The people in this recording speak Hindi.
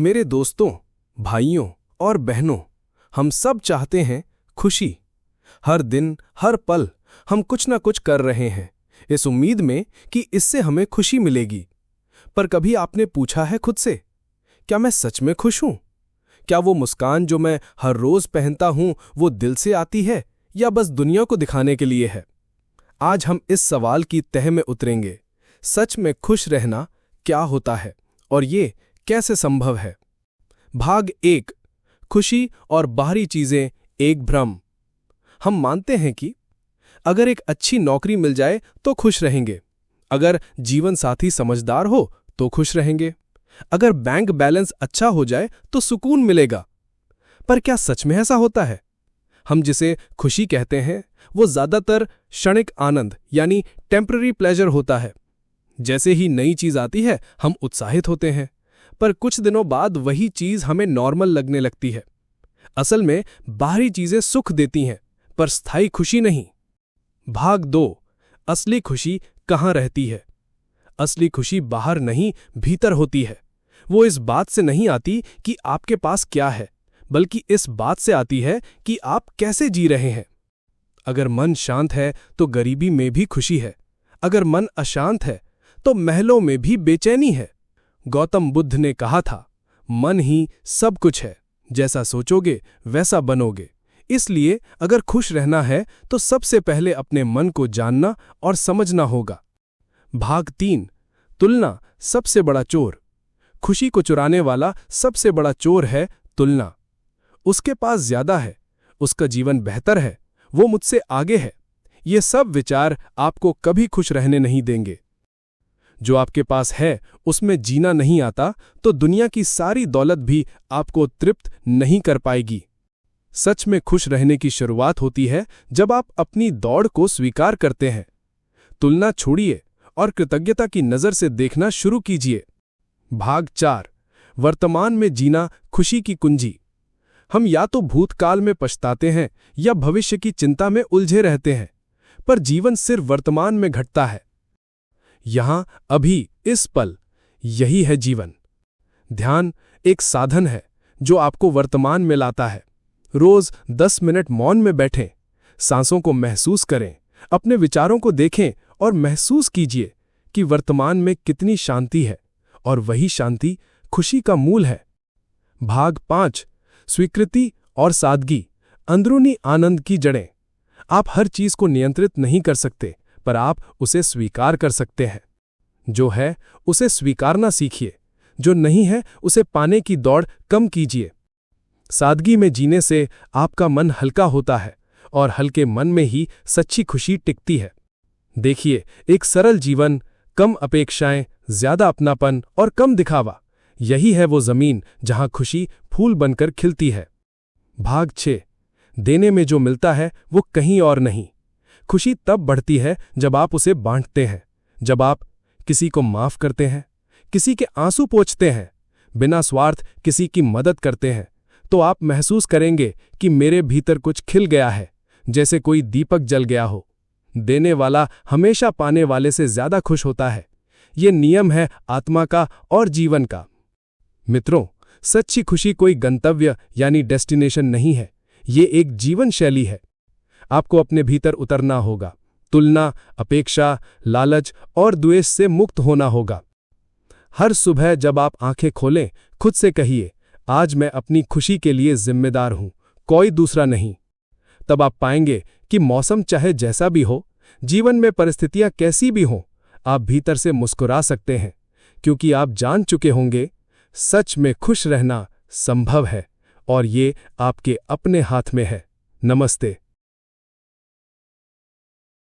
मेरे दोस्तों, भाइयों और बहनों, हम सब चाहते हैं खुशी। हर दिन, हर पल हम कुछ ना कुछ कर रहे हैं, इस उम्मीद में कि इससे हमें खुशी मिलेगी। पर कभी आपने पूछा है खुद से, क्या मैं सच में खुश हूं? क्या वो मुस्कान जो मैं हर रोज पहनता हूं, वो दिल से आती है या बस दुनिया को दिखाने के लिए है? आज हम इस सवाल की तह में उतरेंगे। सच में खुश रहना क्या होता है और ये कैसे संभव है? भाग 1, खुशी और बाहरी चीजें एक भ्रम। हम मानते हैं कि अगर एक अच्छी नौकरी मिल जाए तो खुश रहेंगे, अगर जीवन साथी समझदार हो तो खुश रहेंगे, अगर बैंक बैलेंस अच्छा हो जाए तो सुकून मिलेगा। पर क्या सच में ऐसा होता है? हम जिसे खुशी कहते हैं वो ज्यादातर क्षणिक आनंद यानी टेम्पररी प्लेजर होता है। जैसे ही नई चीज आती है हम उत्साहित होते हैं, पर कुछ दिनों बाद वही चीज हमें नॉर्मल लगने लगती है। असल में बाहरी चीजें सुख देती हैं, पर स्थायी खुशी नहीं। भाग 2, असली खुशी कहाँ रहती है? असली खुशी बाहर नहीं, भीतर होती है। वो इस बात से नहीं आती कि आपके पास क्या है, बल्कि इस बात से आती है कि आप कैसे जी रहे हैं। अगर मन शांत है तो गरीबी में भी खुशी है, अगर मन अशांत है तो महलों में भी बेचैनी है। गौतम बुद्ध ने कहा था, मन ही सब कुछ है, जैसा सोचोगे वैसा बनोगे। इसलिए अगर खुश रहना है तो सबसे पहले अपने मन को जानना और समझना होगा। भाग 3, तुलना सबसे बड़ा चोर। खुशी को चुराने वाला सबसे बड़ा चोर है तुलना। उसके पास ज्यादा है, उसका जीवन बेहतर है, वो मुझसे आगे है। ये सब विचार आपको कभी खुश रहने नहीं देंगे। जो आपके पास है उसमें जीना नहीं आता तो दुनिया की सारी दौलत भी आपको तृप्त नहीं कर पाएगी। सच में खुश रहने की शुरुआत होती है जब आप अपनी दौड़ को स्वीकार करते हैं। तुलना छोड़िए और कृतज्ञता की नजर से देखना शुरू कीजिए। भाग 4, वर्तमान में जीना खुशी की कुंजी। हम या तो भूतकाल में पछताते हैं या भविष्य की चिंता में उलझे रहते हैं, पर जीवन सिर्फ वर्तमान में घटता है। यहां, अभी, इस पल, यही है जीवन। ध्यान एक साधन है जो आपको वर्तमान में लाता है। रोज 10 मिनट मौन में बैठें, सांसों को महसूस करें, अपने विचारों को देखें और महसूस कीजिए कि वर्तमान में कितनी शांति है, और वही शांति खुशी का मूल है। भाग 5, स्वीकृति और सादगी, अंदरूनी आनंद की जड़ें। आप हर चीज को नियंत्रित नहीं कर सकते, पर आप उसे स्वीकार कर सकते हैं। जो है उसे स्वीकारना सीखिए, जो नहीं है उसे पाने की दौड़ कम कीजिए। सादगी में जीने से आपका मन हल्का होता है और हल्के मन में ही सच्ची खुशी टिकती है। देखिए, एक सरल जीवन, कम अपेक्षाएं, ज्यादा अपनापन और कम दिखावा, यही है वो जमीन जहां खुशी फूल बनकर खिलती है। भाग 6, देने में जो मिलता है वो कहीं और नहीं। खुशी तब बढ़ती है जब आप उसे बांटते हैं, जब आप किसी को माफ करते हैं, किसी के आंसू पोंछते हैं, बिना स्वार्थ किसी की मदद करते हैं, तो आप महसूस करेंगे कि मेरे भीतर कुछ खिल गया है, जैसे कोई दीपक जल गया हो। देने वाला हमेशा पाने वाले से ज्यादा खुश होता है। ये नियम है आत्मा का और जीवन का। मित्रों, सच्ची खुशी कोई गंतव्य यानी डेस्टिनेशन नहीं है, ये एक जीवन शैली है। आपको अपने भीतर उतरना होगा, तुलना, अपेक्षा, लालच और द्वेष से मुक्त होना होगा। हर सुबह जब आप आंखें खोलें, खुद से कहिए, आज मैं अपनी खुशी के लिए जिम्मेदार हूं, कोई दूसरा नहीं। तब आप पाएंगे कि मौसम चाहे जैसा भी हो, जीवन में परिस्थितियां कैसी भी हों, आप भीतर से मुस्कुरा सकते हैं, क्योंकि आप जान चुके होंगे सच में खुश रहना संभव है और ये आपके अपने हाथ में है। नमस्ते।